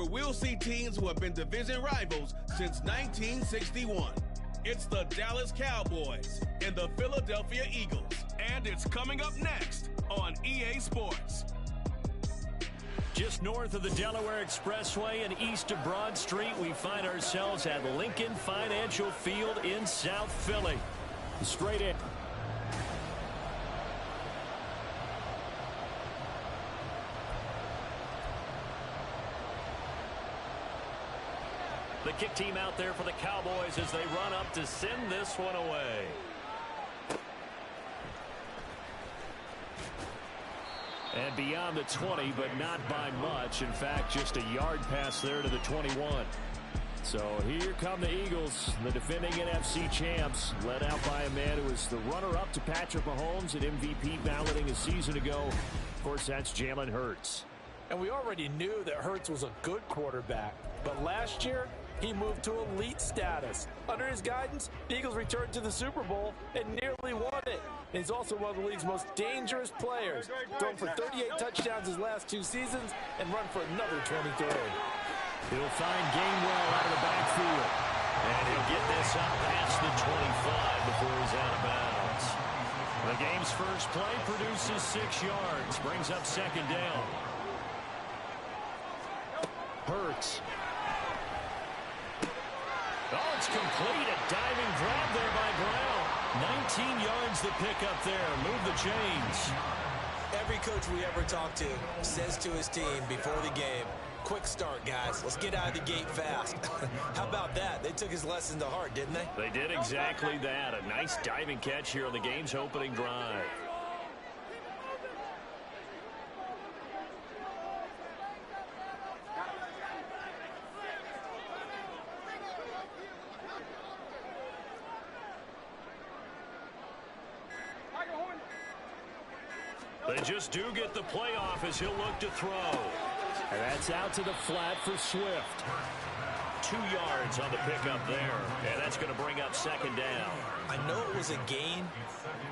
where we'll see teams who have been division rivals since 1961. It's the Dallas Cowboys and the Philadelphia Eagles. And it's coming up next on EA Sports. Just north of the Delaware Expressway and east of Broad Street, we find ourselves at Lincoln Financial Field in South Philly. Straight in. The kick team out there for the Cowboys as they run up to send this one away. And beyond the 20, but not by much. In fact, just a yard pass there to the 21. So here come the Eagles, the defending NFC champs, led out by a man who was the runner-up to Patrick Mahomes at MVP balloting a season ago. Of course, that's Jalen Hurts. And we already knew that Hurts was a good quarterback. But last year, he moved to elite status. Under his guidance, the Eagles returned to the Super Bowl and nearly won it. And he's also one of the league's most dangerous players, thrown for 38 touchdowns his last 2 seasons and run for another 23. He'll find Gainwell out of the backfield. And he'll get this up past the 25 before he's out of bounds. The game's first play produces 6 yards, brings up second down. Hurts. Oh, it's complete. A diving grab there by Brown. 19 yards to pick up there. Move the chains. Every coach we ever talk to says to his team before the game, quick start, guys. Let's get out of the gate fast. How about that? They took his lesson to heart, didn't they? They did exactly that. A nice diving catch here on the game's opening drive. They just do get the playoff as he'll look to throw. And that's out to the flat for Swift. 2 yards on the pickup there. And that's going to bring up second down. I know it was a gain,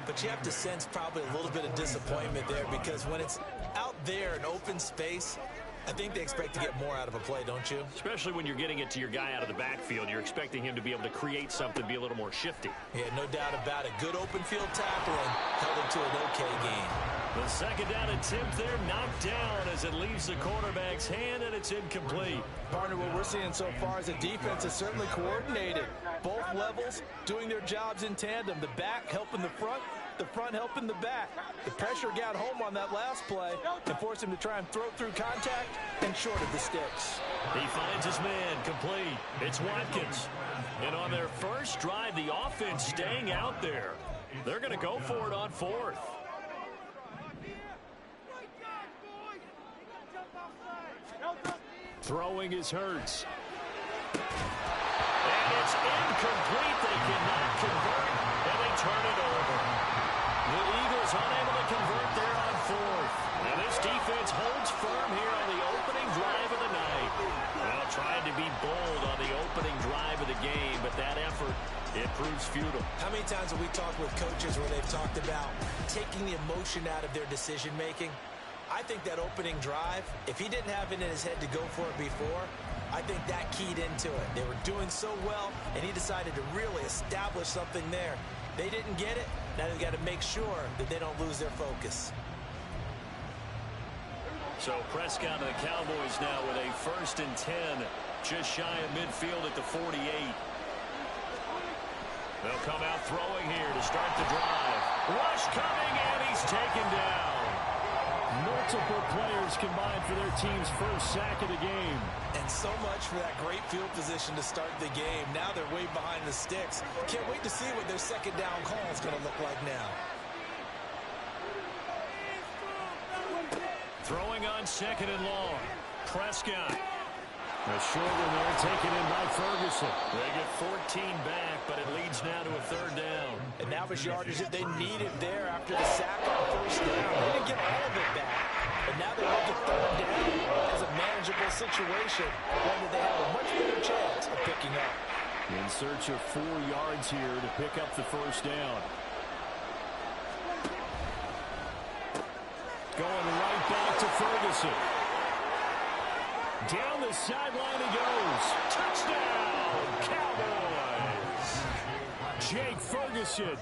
but you have to sense probably a little bit of disappointment there because when it's out there in open space, I think they expect to get more out of a play, don't you? Especially when you're getting it to your guy out of the backfield. You're expecting him to be able to create something, be a little more shifty. Yeah, no doubt about it. Good open field tackling held it to an okay gain. The second down attempt there knocked down as it leaves the quarterback's hand, and it's incomplete. Partner, what we're seeing so far is the defense is certainly coordinated. Both levels doing their jobs in tandem. The back helping the front helping the back. The pressure got home on that last play and forced him to try and throw through contact and short of the sticks. He finds his man complete. It's Watkins. And on their first drive, the offense staying out there. They're going to go for it on fourth. Throwing is Hurts. And it's incomplete. They cannot convert, and they turn it over. The Eagles unable to convert there on fourth. And this defense holds firm here on the opening drive of the night. Well, trying to be bold on the opening drive of the game, but that effort, it proves futile. How many times have we talked with coaches where they've talked about taking the emotion out of their decision-making? I think that opening drive, if he didn't have it in his head to go for it before, I think that keyed into it. They were doing so well, and he decided to really establish something there. They didn't get it. Now they've got to make sure that they don't lose their focus. So Prescott and the Cowboys now with a 1st and 10, just shy of midfield at the 48. They'll come out throwing here to start the drive. Rush coming, and he's taken down. Multiple players combined for their team's first sack of the game. And so much for that great field position to start the game. Now they're way behind the sticks. Can't wait to see what their second down call is going to look like now. Throwing on second and long. Prescott. A short one there taken in by Ferguson. They get 14 back, but it leads now to a 3rd down. And now his yardage that they needed there after the sack on 1st down. They didn't get all of it back. But now they look at 3rd down as a manageable situation, one that they have a much better chance of picking up. In search of 4 yards here to pick up the 1st down. Going right back to Ferguson. Down the sideline he goes. Touchdown, Cowboys. Jake Ferguson,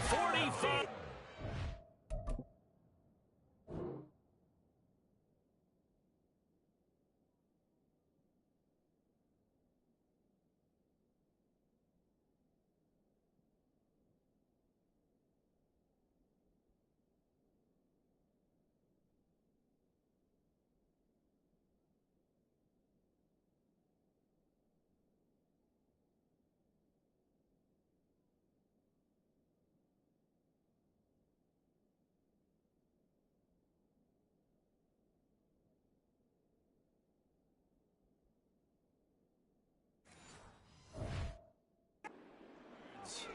45.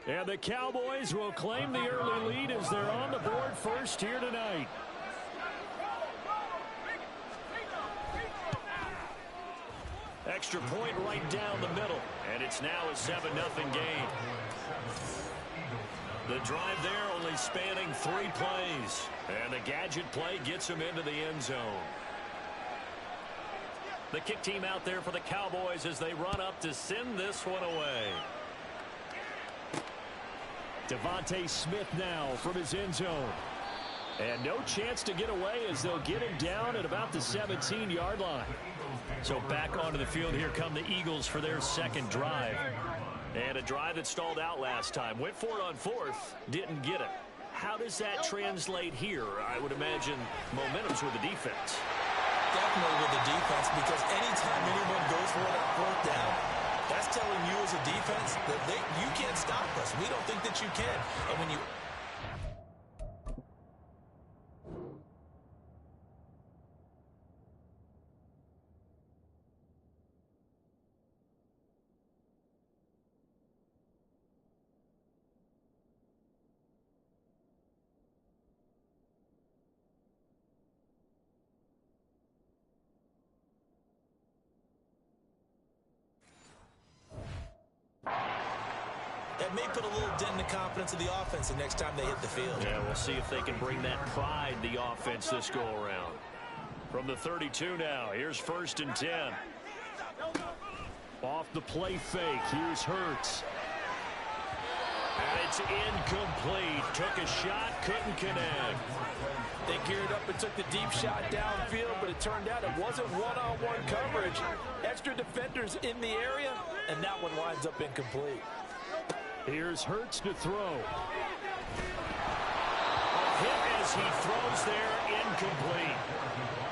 And the Cowboys will claim the early lead as they're on the board first here tonight. Extra point right down the middle. And it's now a 7-0 game. The drive there only spanning 3 plays. And the gadget play gets him into the end zone. The kick team out there for the Cowboys as they run up to send this one away. Devontae Smith now from his end zone. And no chance to get away as they'll get him down at about the 17-yard line. So back onto the field, here come the Eagles for their second drive. And a drive that stalled out last time. Went for it on 4th, didn't get it. How does that translate here? I would imagine momentum's with the defense. Definitely with the defense, because anytime anyone goes for it on 4th down, that's telling you as a defense that you can't stop us. We don't think that you can. And when you... That may put a little dent in the confidence of the offense the next time they hit the field. Yeah, we'll see if they can bring that pride, the offense, this go-around. From the 32 now, here's 1st and 10. Off the play fake, here's Hurts. And it's incomplete. Took a shot, couldn't connect. They geared up and took the deep shot downfield, but it turned out it wasn't one-on-one coverage. Extra defenders in the area, and that one winds up incomplete. Here's Hurts to throw. A hit as he throws there, incomplete.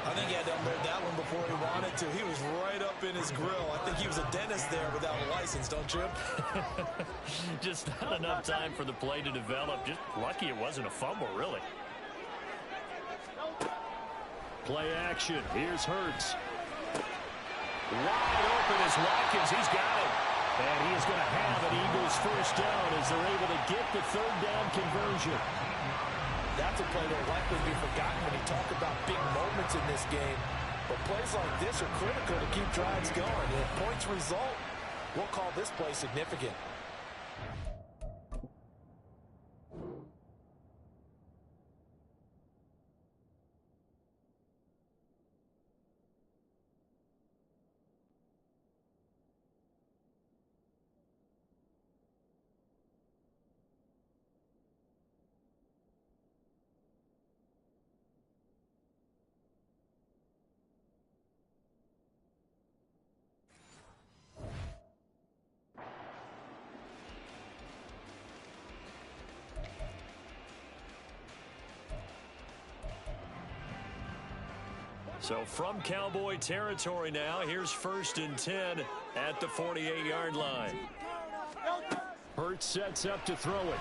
I think he had to unload that one before he wanted to. He was right up in his grill. I think he was a dentist there without a license, don't you? Just not enough time for the play to develop. Just lucky it wasn't a fumble, really. Play action. Here's Hurts. Wide open is Watkins. He's got it. And he is going to have an Eagles first down as they're able to get the 3rd down conversion. That's a play that will likely be forgotten when you talk about big moments in this game. But plays like this are critical to keep drives going. And if points result, we'll call this play significant. So from Cowboy territory now, here's 1st and 10 at the 48-yard line. Hurts sets up to throw it.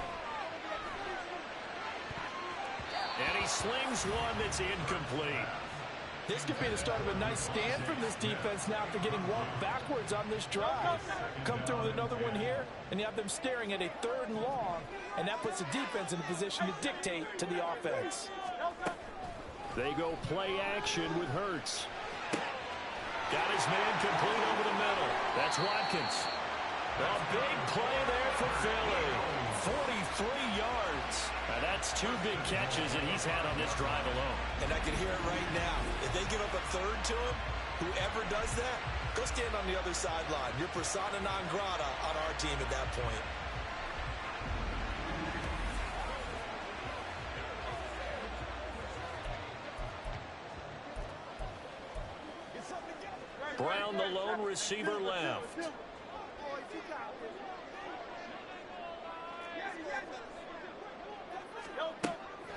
And he slings one that's incomplete. This could be the start of a nice stand from this defense now after getting walked backwards on this drive. Come through with another one here, and you have them staring at a 3rd and long, and that puts the defense in a position to dictate to the offense. They go play action with Hurts. Got his man complete over the middle. That's Watkins. A big play there for Philly. 43 yards. Now that's 2 big catches that he's had on this drive alone. And I can hear it right now. If they give up a third to him, whoever does that, go stand on the other sideline. You're persona non grata on our team at that point. Brown, the lone receiver, left.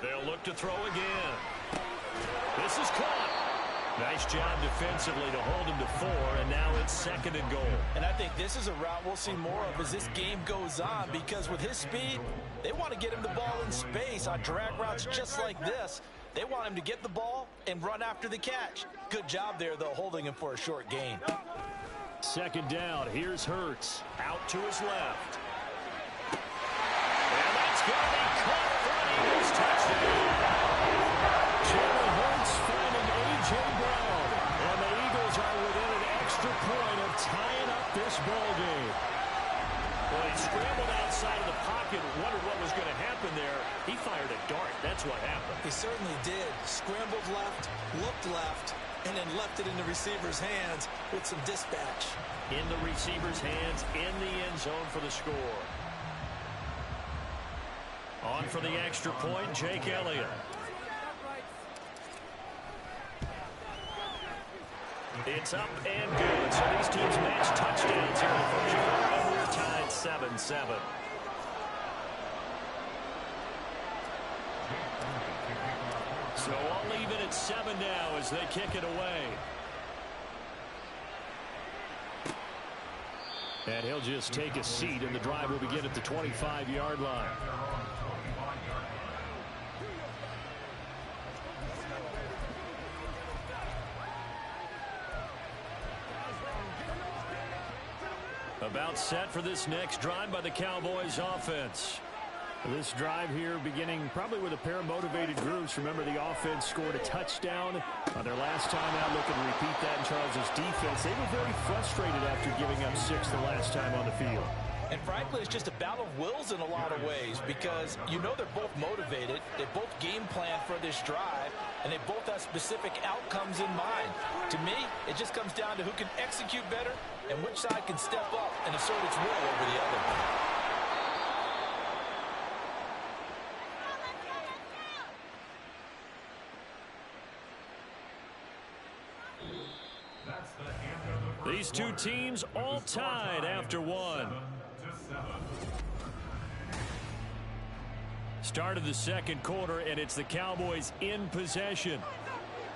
They'll look to throw again. This is caught. Nice job defensively to hold him to 4, and now it's 2nd and goal. And I think this is a route we'll see more of as this game goes on, because with his speed, they want to get him the ball in space on drag routes just like this. They want him to get the ball and run after the catch. Good job there, though, holding him for a short gain. 2nd down. Here's Hurts. Out to his left. And that's going to be caught for an Eagles touchdown. Jalen Hurts finding A.J. Brown. And the Eagles are within an extra point of tying up this ball game. Well, he scrambled outside of the pocket, wondered what was going to happen there. He fired a dart. That's what happened. He certainly did. Scrambled left, looked left, and then left it in the receiver's hands with some dispatch. In the receiver's hands, in the end zone for the score. On for the extra point, Jake Elliott. It's up and good. So these teams match touchdowns here in the first quarter. We're tied 7-7. So all even at 7 now as they kick it away. And he'll just take a seat, and the drive will begin at the 25-yard line. About set for this next drive by the Cowboys offense. This drive here beginning probably with a pair of motivated groups. Remember, the offense scored a touchdown on their last time out. Looking to repeat that in Charles' defense. They were very frustrated after giving up 6 the last time on the field. And frankly, it's just a battle of wills in a lot of ways, because you know they're both motivated. They both game plan for this drive, and they both have specific outcomes in mind. To me, it just comes down to who can execute better and which side can step up and assert its will over the other. These two teams all tied after 1. Start of the second quarter, and it's the Cowboys in possession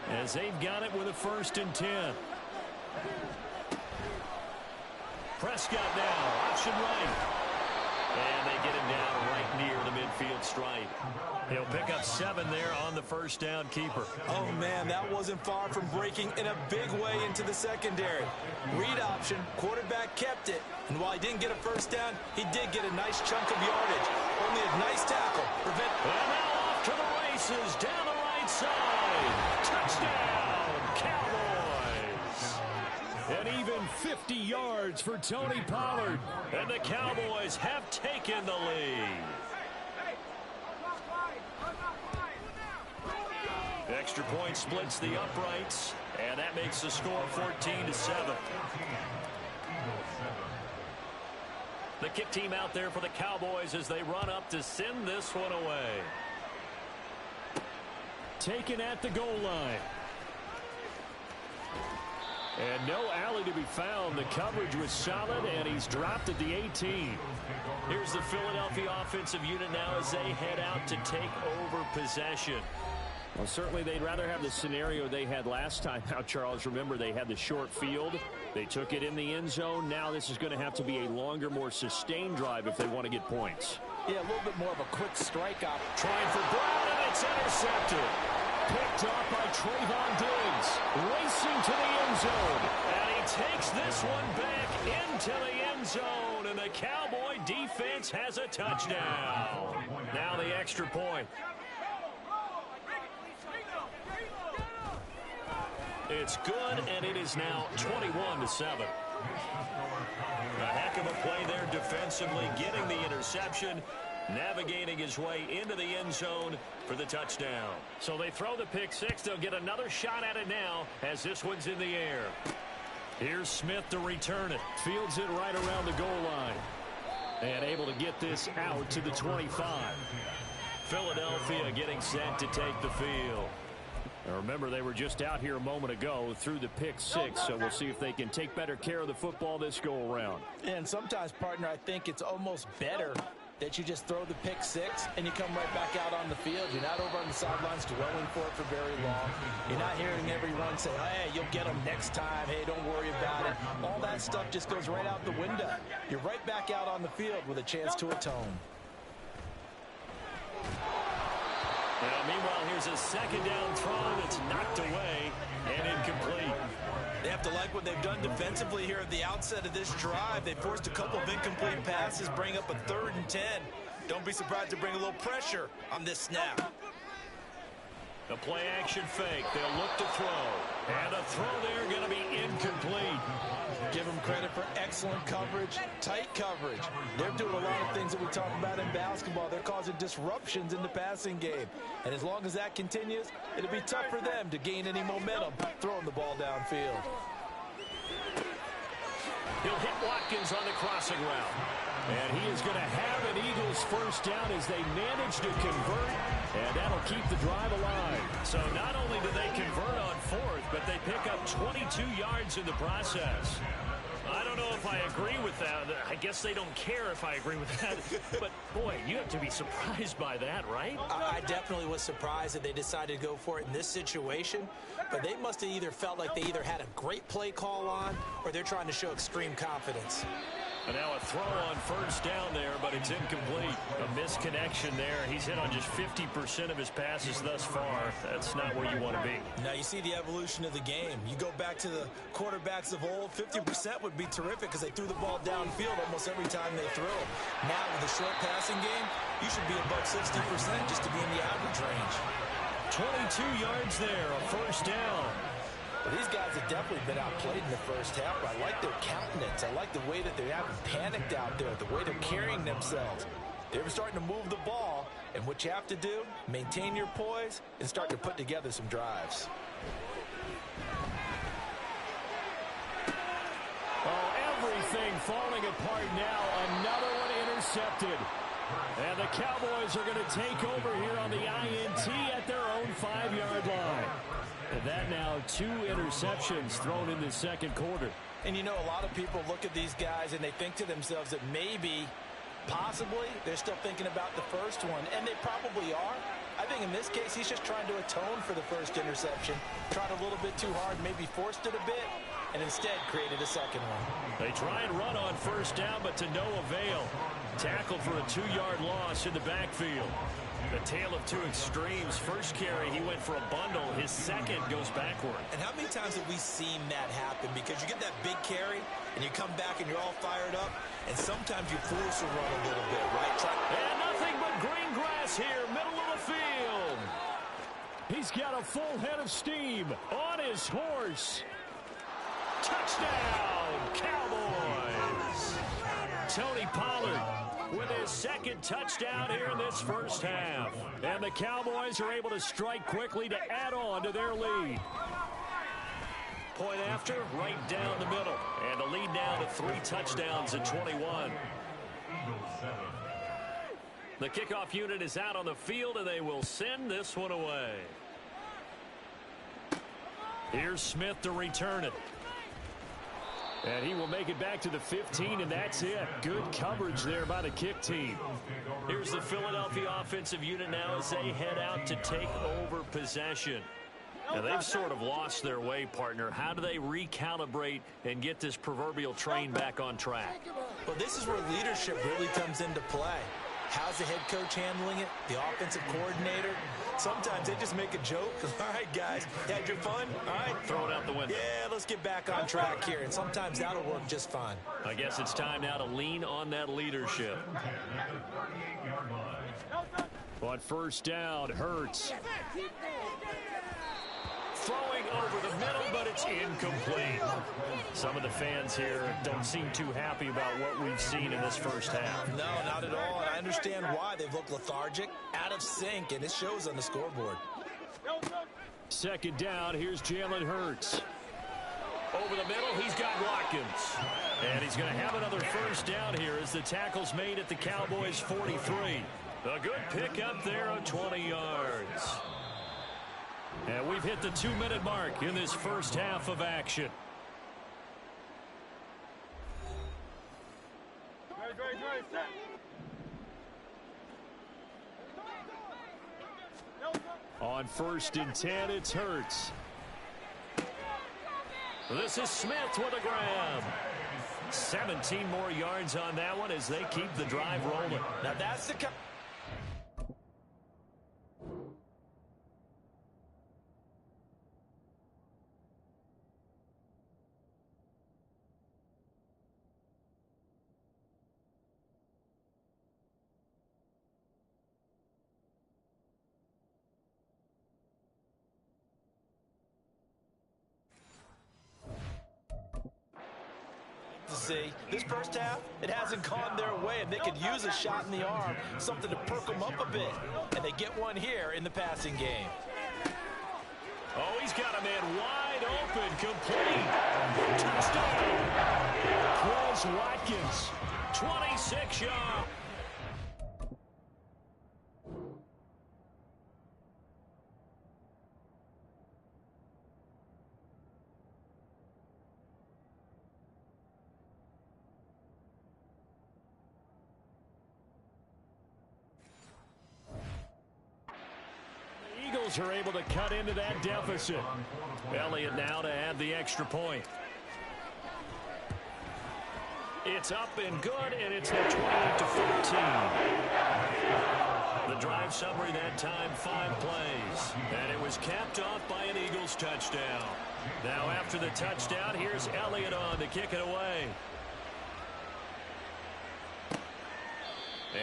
as they've got it with a 1st and 10. Prescott now, option right. And they get him down right near the midfield stripe. He'll pick up 7 there on the first down keeper. Oh, man, that wasn't far from breaking in a big way into the secondary. Read option, quarterback kept it. And while he didn't get a first down, he did get a nice chunk of yardage. Only a nice tackle. And now off to the races, down the right side. Touchdown, Cowboys. And even 50 yards for Tony Pollard. And the Cowboys have taken the lead. Extra point splits the uprights, and that makes the score 14-7. The kick team out there for the Cowboys as they run up to send this one away. Taken at the goal line. And no alley to be found. The coverage was solid, and he's dropped at the 18. Here's the Philadelphia offensive unit now as they head out to take over possession. Well, certainly they'd rather have the scenario they had last time out, Charles. Remember, they had the short field. They took it in the end zone. Now this is going to have to be a longer, more sustained drive if they want to get points. Yeah, a little bit more of a quick strike out. Trying for Brown, and it's intercepted. Picked off by Trayvon Diggs. Racing to the end zone. And he takes this one back into the end zone. And the Cowboy defense has a touchdown. Now the extra point. It's good, and it is now 21-7. A heck of a play there defensively, getting the interception, navigating his way into the end zone for the touchdown. So they throw the pick six. They'll get another shot at it now as this one's in the air. Here's Smith to return it. Fields it right around the goal line. And able to get this out to the 25. Philadelphia getting set to take the field. Now remember, they were just out here a moment ago through the pick six, so we'll see if they can take better care of the football this go-around. And sometimes, partner, I think it's almost better that you just throw the pick six and you come right back out on the field. You're not over on the sidelines dwelling for it for very long. You're not hearing everyone say, hey, you'll get them next time. Hey, don't worry about it. All that stuff just goes right out the window. You're right back out on the field with a chance to atone. Now, meanwhile, here's a second down throw that's knocked away and incomplete. They have to like what they've done defensively here at the outset of this drive. They forced a couple of incomplete passes, bring up a 3rd and 10. Don't be surprised to bring a little pressure on this snap. The play-action fake. They'll look to throw. And a throw there going to be incomplete. Give them credit for excellent coverage, tight coverage. They're doing a lot of things that we talk about in basketball. They're causing disruptions in the passing game. And as long as that continues, it'll be tough for them to gain any momentum throwing the ball downfield. He'll hit Watkins on the crossing route. And he is going to have an Eagles first down as they manage to convert, and that'll keep the drive alive. So not only do they convert on 4th, but they pick up 22 yards in the process. I don't know if I agree with that. I guess they don't care if I agree with that. But, boy, you have to be surprised by that, right? I definitely was surprised that they decided to go for it in this situation. But they must have either felt like they either had a great play call on or they're trying to show extreme confidence. And now a throw on first down there, but it's incomplete. A misconnection there. He's hit on just 50% of his passes thus far. That's not where you want to be. Now you see the evolution of the game. You go back to the quarterbacks of old, 50% would be terrific because they threw the ball downfield almost every time they threw it. Now with the short passing game, you should be above 60% just to be in the average range. 22 yards there, a first down. Well, these guys have definitely been outplayed in the first half. I like their countenance. I like the way that they haven't panicked out there, the way they're carrying themselves. They're starting to move the ball, and what you have to do, maintain your poise and start to put together some drives. Oh, everything falling apart now. Another one intercepted. And the Cowboys are going to take over here on the INT at their own 5-yard line. And that now 2 interceptions thrown in the second quarter. And you know, a lot of people look at these guys and they think to themselves that maybe, possibly, they're still thinking about the first one. And they probably are. I think in this case, he's just trying to atone for the first interception. Tried a little bit too hard, maybe forced it a bit, and instead created a second one. They try and run on first down, but to no avail. Tackled for a 2-yard loss in the backfield. The tale of two extremes. First carry, he went for a bundle. His second goes backward. And how many times have we seen that happen? Because you get that big carry, and you come back and you're all fired up, and sometimes you force a run a little bit, right? And nothing but green grass here, middle of the field. He's got a full head of steam on his horse. Touchdown, Cowboys. Tony Pollard with his second touchdown here in this first half. And the Cowboys are able to strike quickly to add on to their lead. Point after, right down the middle. And the lead now to 3 touchdowns at 21. The kickoff unit is out on the field, and they will send this one away. Here's Smith to return it. And he will make it back to the 15, and that's it. Good coverage there by the kick team. Here's the Philadelphia offensive unit now as they head out to take over possession. Now, they've sort of lost their way, partner. How do they recalibrate and get this proverbial train back on track? Well, this is where leadership really comes into play. How's the head coach handling it? The offensive coordinator? Sometimes they just make a joke. All right, guys, you had your fun? All right. Throw it out the window. Yeah, let's get back on track here. And sometimes that'll work just fine. I guess it's time now to lean on that leadership. On first down, Hurts. Throwing over the middle, but it's incomplete. Some of the fans here don't seem too happy about what we've seen in this first half. No, not at all, and I understand why. They've looked lethargic, out of sync, and it shows on the scoreboard. Second down, here's Jalen Hurts. Over the middle, he's got Watkins. And he's going to have another first down here as the tackle's made at the Cowboys' 43. A good pick up there of 20 yards. And we've hit the 2-minute mark in this first half of action. On 1st and 10, it's Hurts. This is Smith with a grab. 17 more yards on that one as they keep the drive rolling. Now that's the... See, this first half, it hasn't gone their way, and they could use a shot in the arm, something to perk them up a bit, and they get one here in the passing game. Oh, he's got a man wide open, complete. Touchdown. Chris Watkins, 26 yards. Are able to cut into that deficit. Elliott now to add the extra point. It's up and good, and it's now 28-14. The drive summary that time, 5 plays. And it was capped off by an Eagles touchdown. Now after the touchdown, here's Elliott on to kick it away.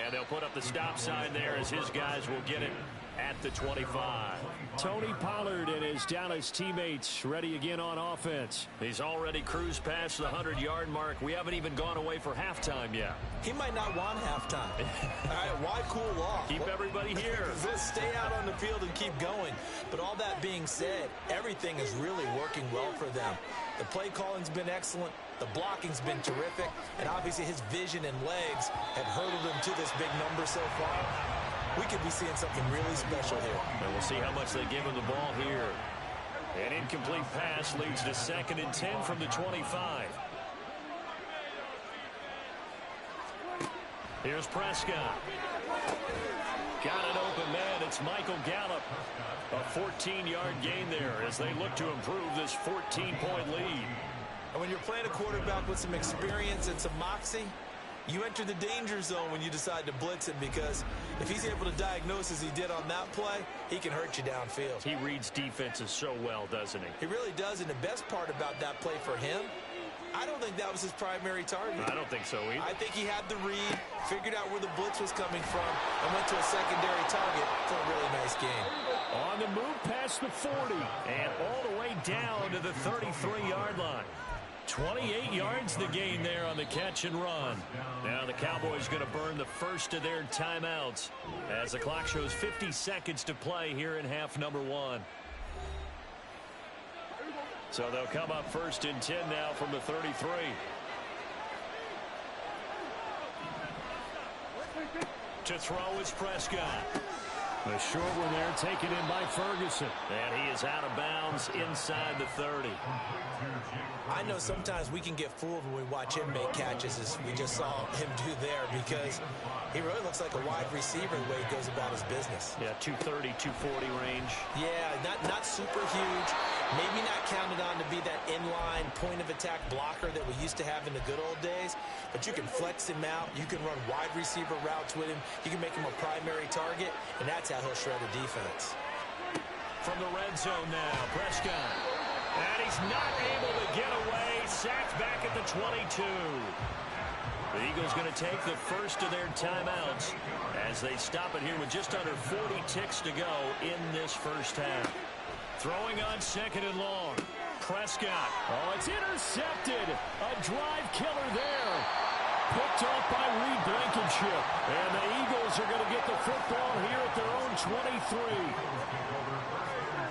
And they'll put up the stop sign there as his guys will get it at the 25. Tony Pollard and his Dallas teammates ready again on offense. He's already cruised past the 100-yard mark. We haven't even gone away for halftime yet. He might not want halftime. All right, why cool off? Keep everybody here. Let's stay out on the field and keep going. But all that being said, everything is really working well for them. The play calling's been excellent. The blocking's been terrific. And obviously his vision and legs have hurdled him to this big number so far. We could be seeing something really special here. And we'll see how much they give him the ball here. An incomplete pass leads to 2nd and 10 from the 25. Here's Prescott. Got an open man. It's Michael Gallup. A 14-yard gain there as they look to improve this 14-point lead. And when you're playing a quarterback with some experience and some moxie, you enter the danger zone when you decide to blitz him, because if he's able to diagnose as he did on that play, he can hurt you downfield. He reads defenses so well, doesn't he? He really does, and the best part about that play for him, I don't think that was his primary target. I don't think so either. I think he had the read, figured out where the blitz was coming from, and went to a secondary target for a really nice game. On the move past the 40, and all the way down to the 33-yard line. 28 yards the gain there on the catch and run. Now the Cowboys going to burn the first of their timeouts as the clock shows 50 seconds to play here in half number 1. So they'll come up 1st and 10 now from the 33. To throw is Prescott. The short one there taken in by Ferguson. And he is out of bounds inside the 30. I know sometimes we can get fooled when we watch him make catches, as we just saw him do there, because he really looks like a wide receiver the way he goes about his business. Yeah, 230, 240 range. Yeah, not super huge. Maybe not counted on to be that inline point-of-attack blocker that we used to have in the good old days, but you can flex him out. You can run wide receiver routes with him. You can make him a primary target, and that's how he'll shred a defense. From the red zone now, Prescott. And he's not able to get away. Sacked back at the 22. The Eagles going to take the first of their timeouts as they stop it here with just under 40 ticks to go in this first half. Throwing on 2nd and long. Prescott. Oh, it's intercepted. A drive killer there. Picked off by Reed Blankenship. And the Eagles are going to get the football here at their own 23.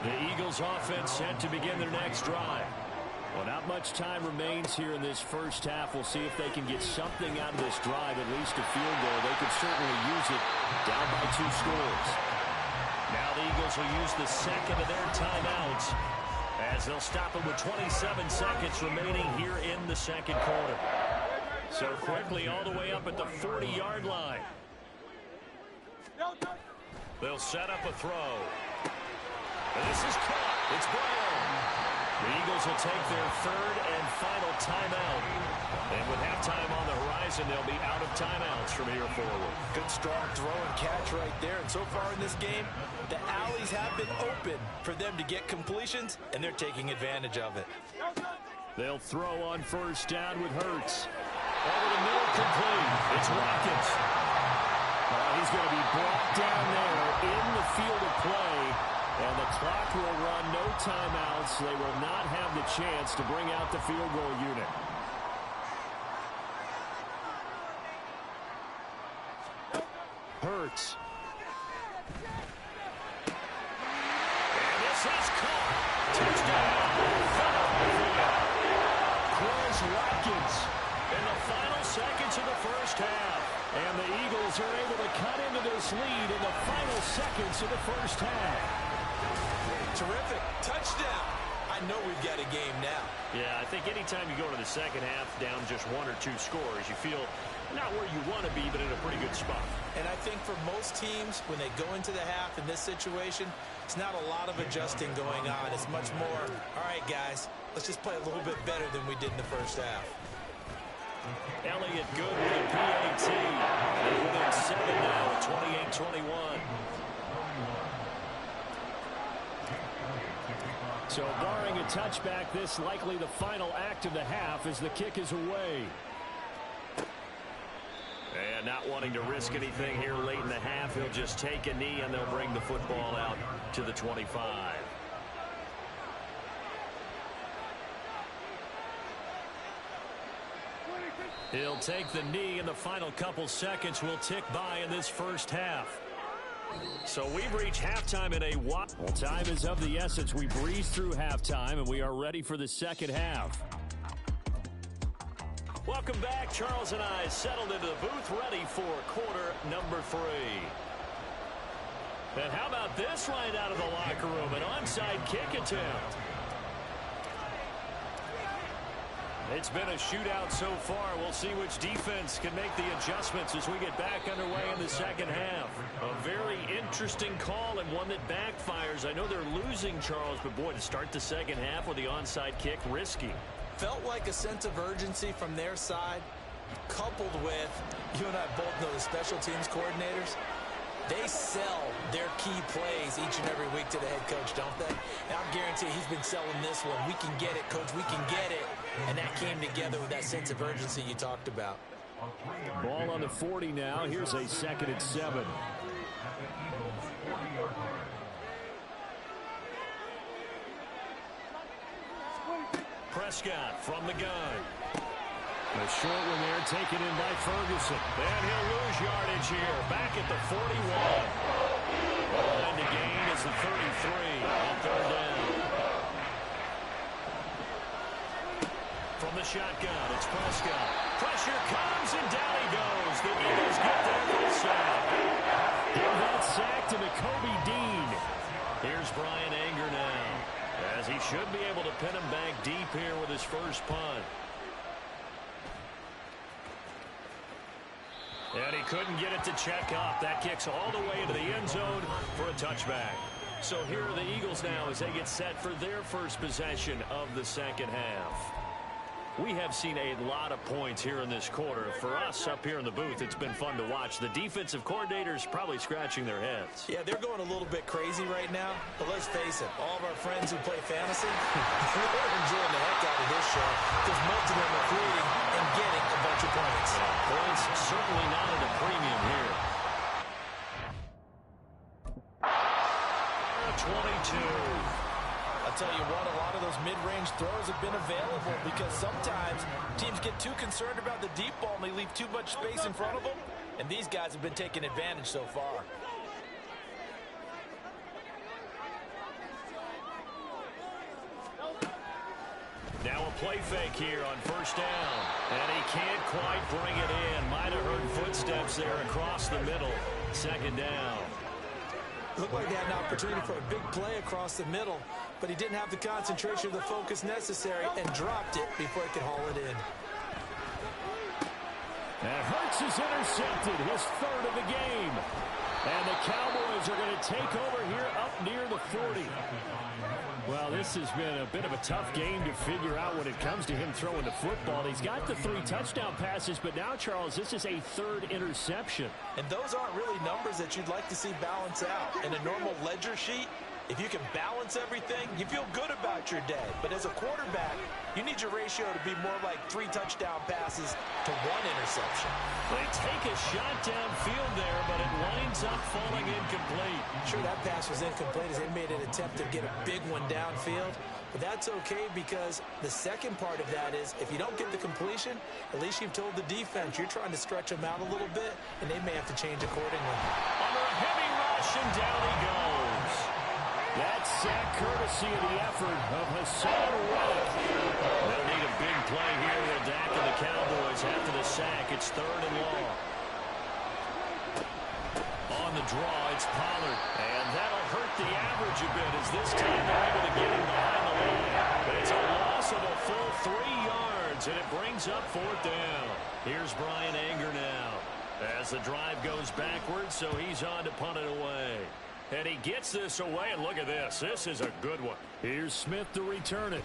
The Eagles offense set to begin their next drive. Well, not much time remains here in this first half. We'll see if they can get something out of this drive, at least a field goal. They could certainly use it down by 2 scores. Now the Eagles will use the second of their timeouts as they'll stop it with 27 seconds remaining here in the second quarter. So quickly all the way up at the 40-yard line. They'll set up a throw. And this is caught. It's Brown. The Eagles will take their 3rd and final timeout. And with halftime on the horizon, they'll be out of timeouts from here forward. Good strong throw and catch right there. And so far in this game, the alleys have been open for them to get completions, and they're taking advantage of it. They'll throw on 1st down with Hurts. Over the middle, complete. It's Watkins. He's going to be brought down there in the field of play. And the clock will run, no timeouts. They will not have the chance to bring out the field goal unit. Hurts. And this is caught. Touchdown. Chris Watkins. In the final seconds of the first half. And the Eagles are able to cut into this lead in the final seconds of the first half. Terrific. Touchdown. I know we've got a game now. Yeah, I think anytime you go to the second half down just 1 or 2 scores, you feel not where you want to be, but in a pretty good spot. And I think for most teams, when they go into the half in this situation, it's not a lot of adjusting going on. It's much more, all right, guys, let's just play a little bit better than we did in the first half. Elliott good with a PAT. They're within 7 now at 28-21. So barring a touchback, this likely the final act of the half as the kick is away. And not wanting to risk anything here late in the half, he'll just take a knee and they'll bring the football out to the 25. He'll take the knee, and the final couple seconds will tick by in this first half. So we've reached halftime in a while. Well, time is of the essence. We breeze through halftime, and we are ready for the second half. Welcome back. Charles and I settled into the booth, ready for quarter number 3. And how about this right out of the locker room? An onside kick attempt. It's been a shootout so far. We'll see which defense can make the adjustments as we get back underway in the second half. A very interesting call and one that backfires. I know they're losing, Charles, but boy, to start the second half with the onside kick, risky. Felt like a sense of urgency from their side, coupled with, you and I both know the special teams coordinators. They sell their key plays each and every week to the head coach, don't they? And I'm guaranteeing he's been selling this one. We can get it, coach. We can get it. And that came together with that sense of urgency you talked about. Ball on the 40 now. Here's a 2nd and 7. Prescott from the gun. A short one there taken in by Ferguson. And he'll lose yardage here. Back at the 41. And the gain is the 33 on 3rd down. From the shotgun, it's Prescott. Pressure comes, and down he goes. The Eagles get there for the sack. Give that sack to Nakobe Dean. Here's Brian Anger now, as he should be able to pin him back deep here with his first punt. And he couldn't get it to check up. That kicks all the way into the end zone for a touchback. So here are the Eagles now as they get set for their first possession of the second half. We have seen a lot of points here in this quarter. For us up here in the booth, it's been fun to watch. The defensive coordinators probably scratching their heads. Yeah, they're going a little bit crazy right now. But let's face it, all of our friends who play fantasy, they're enjoying the heck out of this show because most of them are creating and getting a bunch of points. Points certainly not at a premium here. 22. I'll tell you what, a lot of those mid-range throws have been available because sometimes teams get too concerned about the deep ball and they leave too much space in front of them, and these guys have been taking advantage so far. Now a play fake here on first down. And he can't quite bring it in. Might have heard footsteps there across the middle. Second down. Looked like they had an opportunity for a big play across the middle, but he didn't have the concentration or the focus necessary and dropped it before he could haul it in. And Hurts is intercepted, his third of the game. And the Cowboys are going to take over here up near the 40. Well, this has been a bit of a tough game to figure out when it comes to him throwing the football. He's got the 3 touchdown passes, but now, Charles, this is a third interception. And those aren't really numbers that you'd like to see balance out. In a normal ledger sheet, if you can balance everything, you feel good about your day. But as a quarterback, you need your ratio to be more like 3 touchdown passes to 1 interception. They take a shot downfield there, but it winds up falling incomplete. Sure, that pass was incomplete as they made an attempt to get a big one downfield. But that's okay because the second part of that is if you don't get the completion, at least you've told the defense you're trying to stretch them out a little bit, and they may have to change accordingly. Under a heavy rush, and down he goes. That sack courtesy of the effort of Hassan Reddick. They'll need a big play here with Dak and the Cowboys after the sack. It's third and long. On the draw, it's Pollard. And that'll hurt the average a bit as this time they're able to get him behind the line. But it's a loss of a full 3 yards, and it brings up fourth down. Here's Brian Anger now as the drive goes backwards, so he's on to punt it away. And he gets this away, and look at this. This is a good one. Here's Smith to return it.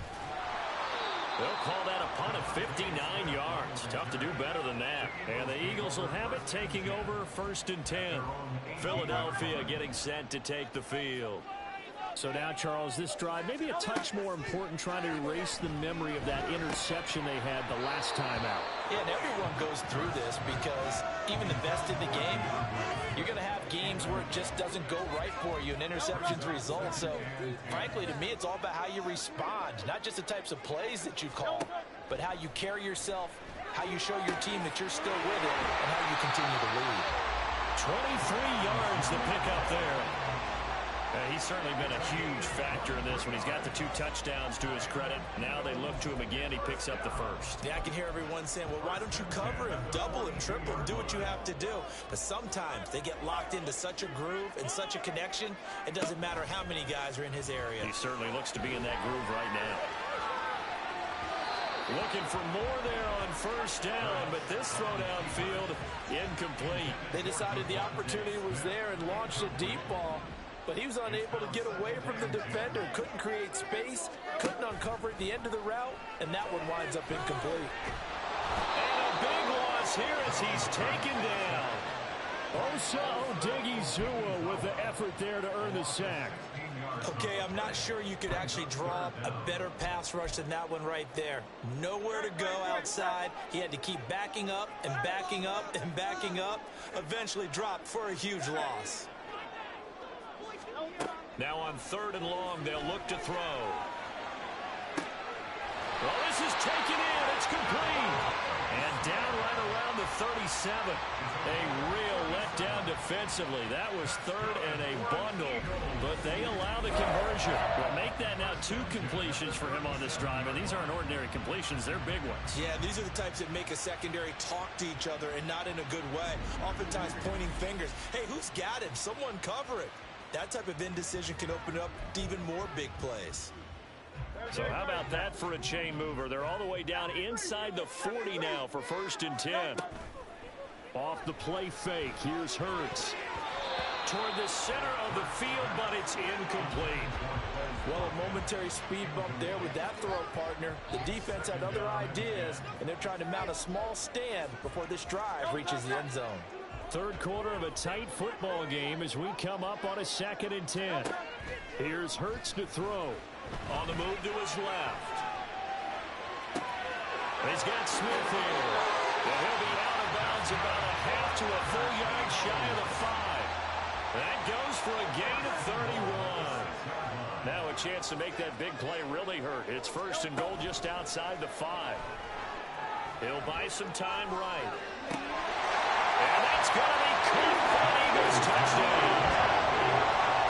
They'll call that a punt of 59 yards. Tough to do better than that. And the Eagles will have it taking over first and 10. Philadelphia getting set to take the field. So now, Charles, this drive maybe a touch more important, trying to erase the memory of that interception they had the last time out. Yeah, and everyone goes through this because even the best in the game, you're going to have games where it just doesn't go right for you, and interceptions result. So, frankly, to me, it's all about how you respond, not just the types of plays that you call, but how you carry yourself, how you show your team that you're still with it, and how you continue to lead. 23 yards to pick up there. He's certainly been a huge factor in this when he's got the 2 touchdowns to his credit. Now they look to him again. He picks up the first. Yeah, I can hear everyone saying, well, why don't you cover him, double him, triple him, do what you have to do. But sometimes they get locked into such a groove and such a connection, it doesn't matter how many guys are in his area. He certainly looks to be in that groove right now. Looking for more there on first down, but this throw downfield incomplete. They decided the opportunity was there and launched a deep ball, but he was unable to get away from the defender, couldn't create space, couldn't uncover at the end of the route, and that one winds up incomplete. And a big loss here as he's taken down. Osa Odighizuwa with the effort there to earn the sack. Okay, I'm not sure you could actually draw up a better pass rush than that one right there. Nowhere to go outside. He had to keep backing up and backing up and backing up. Eventually dropped for a huge loss. Now on third and long, they'll look to throw. Well, this is taken in. It's complete. And down right around the 37. A real letdown defensively. That was third and a bundle, but they allow the conversion. Well, make that now 2 completions for him on this drive, and these aren't ordinary completions. They're big ones. Yeah, these are the types that make a secondary talk to each other and not in a good way. Oftentimes pointing fingers. Hey, who's got him? Someone cover it. That type of indecision can open up to even more big plays. So how about that for a chain mover? They're all the way down inside the 40 now for first and 10. Off the play fake, here's Hurts. Toward the center of the field, but it's incomplete. Well, a momentary speed bump there with that throw partner. The defense had other ideas, and they're trying to mount a small stand before this drive reaches the end zone. Third quarter of a tight football game as we come up on a 2nd and 10. Here's Hurts to throw. On the move to his left. He's got Smith here. And he'll be out of bounds about a half to a full yard shy of the 5. That goes for a gain of 31. Now a chance to make that big play really hurt. It's 1st and goal just outside the 5. He'll buy some time right. And that's going to be caught for an Eagles touchdown.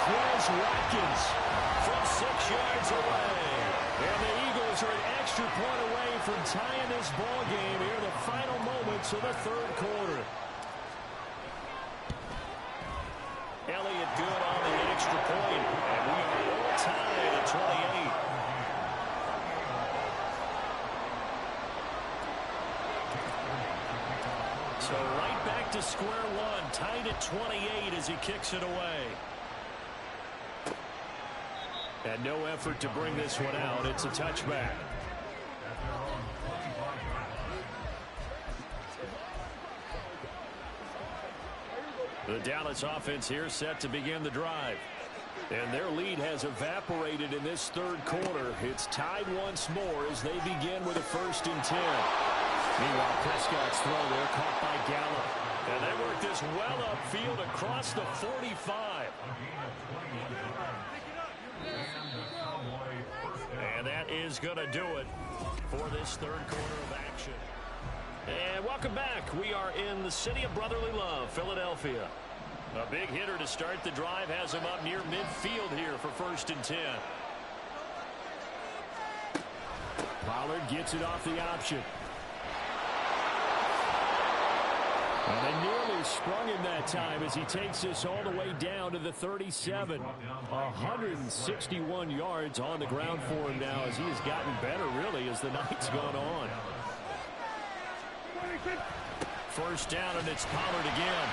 Chris Watkins from 6 yards away. And the Eagles are an extra point away from tying this ball game here in the final moments of the 3rd quarter. Elliott good on the extra point. And we are all tied at 28. So right back to square one, tied at 28 as he kicks it away. And no effort to bring this one out. It's a touchback. The Dallas offense here set to begin the drive. And their lead has evaporated in this 3rd quarter. It's tied once more as they begin with a 1st and 10. Meanwhile, Prescott's throw there caught by Gallup. And they work this well upfield across the 45. And that is going to do it for this 3rd quarter of action. And welcome back. We are in the city of brotherly love, Philadelphia. A big hitter to start the drive has him up near midfield here for 1st and 10. Pollard gets it off the option. And they nearly sprung him that time as he takes this all the way down to the 37. 161 yards on the ground for him now as he has gotten better, really, as the night's gone on. 1st down, and it's Pollard again.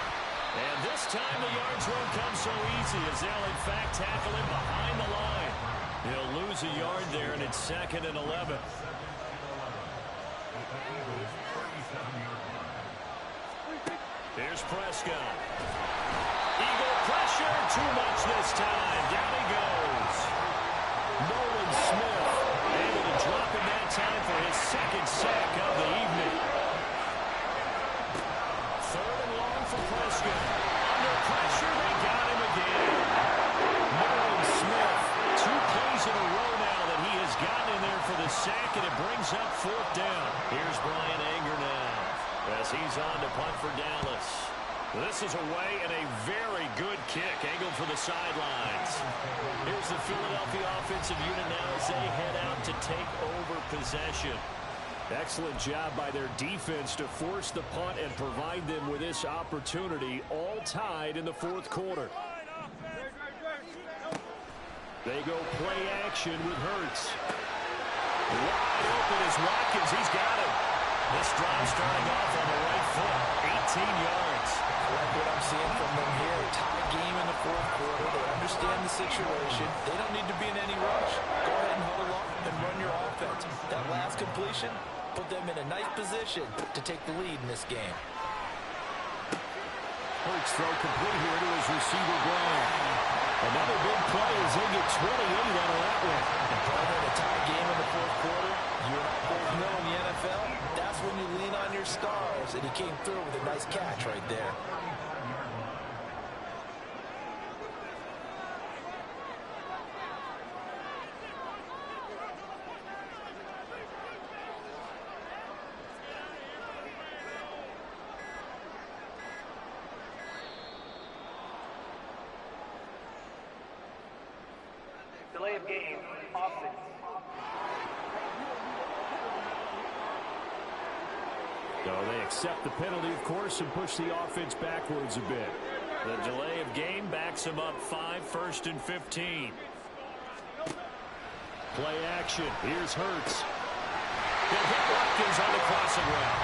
And this time the yards won't come so easy as they'll, in fact, tackle him behind the line. He'll lose a yard there, and it's 2nd and 11. Here's Prescott. Eagle pressure, too much this time. Down he goes. Nolan Smith able to drop him that time for his 2nd sack of the evening. 3rd and long for Prescott. Under pressure, they got him again. Nolan Smith, 2 plays in a row now that he has gotten in there for the sack, and it brings up 4th down. Here's Brian Anger now as he's on to punt for Dallas. This is away and a very good kick angled for the sidelines. Here's the Philadelphia offensive unit now as they head out to take over possession. Excellent job by their defense to force the punt and provide them with this opportunity, all tied in the 4th quarter. They go play action with Hurts. Wide open is Watkins. He's got it. This drive starting off on the right foot. 18 yards. I like what I'm seeing from them here. Tie game in the 4th quarter. They understand the situation. They don't need to be in any rush. Go ahead and huddle up and run your offense. That last completion put them in a nice position to take the lead in this game. Hurts throw complete here to his receiver, Brown. Another big play as they get 28 out of that one. And probably a tie game in the 4th quarter. You and I both know in the NFL, that's when you lean on your stars. And he came through with a nice catch right there. Delay of game, offense. So they accept the penalty, of course, and push the offense backwards a bit. The delay of game backs them up 5, 1st and 15. Play action. Here's Hurts. They'll hit Watkins on the crossing route.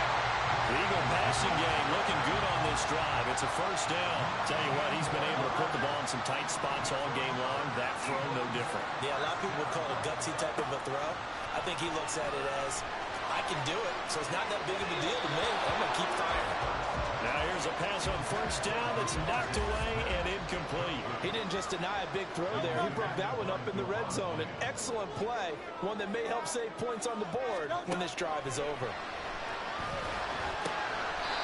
The Eagle passing game looking good on this drive. It's a 1st down. Tell you what, he's been able to put the ball in some tight spots all game long. That throw, no different. Yeah, a lot of people would call it a gutsy type of a throw. I think he looks at it as, I can do it, so it's not that big of a deal to me. I'm going to keep firing. Now here's a pass on 1st down that's knocked away and incomplete. He didn't just deny a big throw there. He broke that one up in the red zone. An excellent play, one that may help save points on the board when this drive is over.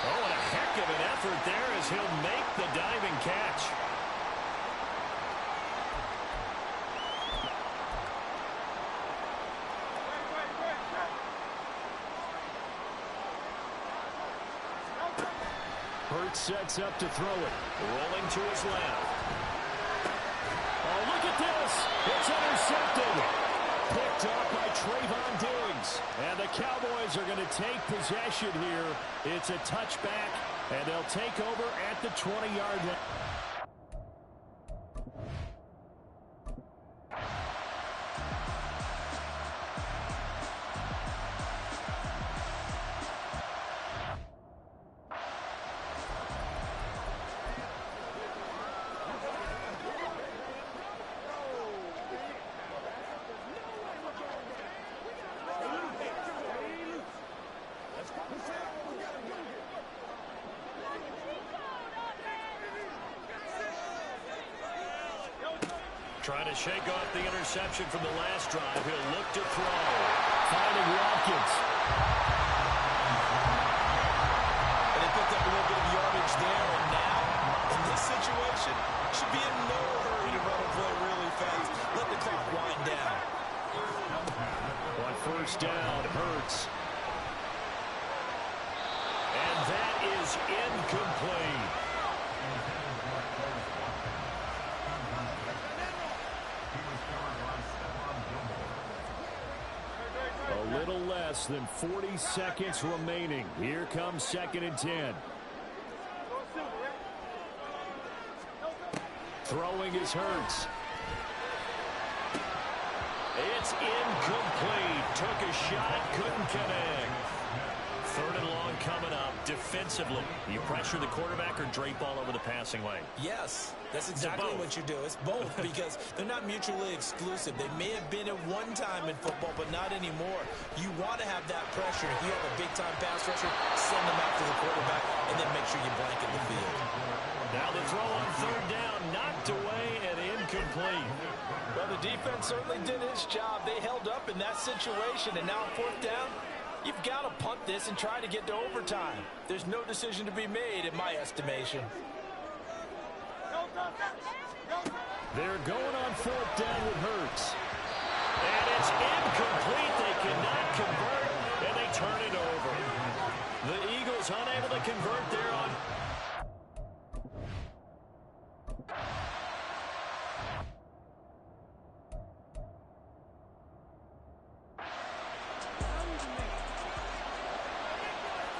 Oh, and a heck of an effort there as he'll make the diving catch. Hurts sets up to throw it. Rolling to his left. Oh, look at this. It's intercepted. Picked up by Trayvon Diggs. And the Cowboys are going to take possession here. It's a touchback, and they'll take over at the 20-yard line. Trying to shake off the interception from the last drive. He'll look to throw. Finding Watkins. And they picked up a little bit of yardage there, and now, in this situation, should be in no hurry to run a play really fast. Let the clock wind down. On first down, Hurts. And that is incomplete. A little less than 40 seconds remaining. Here comes 2nd and 10. Throwing is Hurts. It's incomplete. Took a shot, couldn't connect. 3rd and long coming up. Defensively, you pressure the quarterback or drape all over the passing lane? Yes, that's exactly what you do. It's both because they're not mutually exclusive. They may have been at one time in football, but not anymore. You want to have that pressure. If you have a big-time pass rusher, send them after the quarterback, and then make sure you blanket the field. Now the throw on 3rd down, knocked away and incomplete. Well, the defense certainly did its job. They held up in that situation, and now 4th down, you've got to punt this and try to get to overtime. There's no decision to be made, in my estimation. They're going on 4th down with Hurts. And it's incomplete. They cannot convert, and they turn it over. The Eagles unable to convert there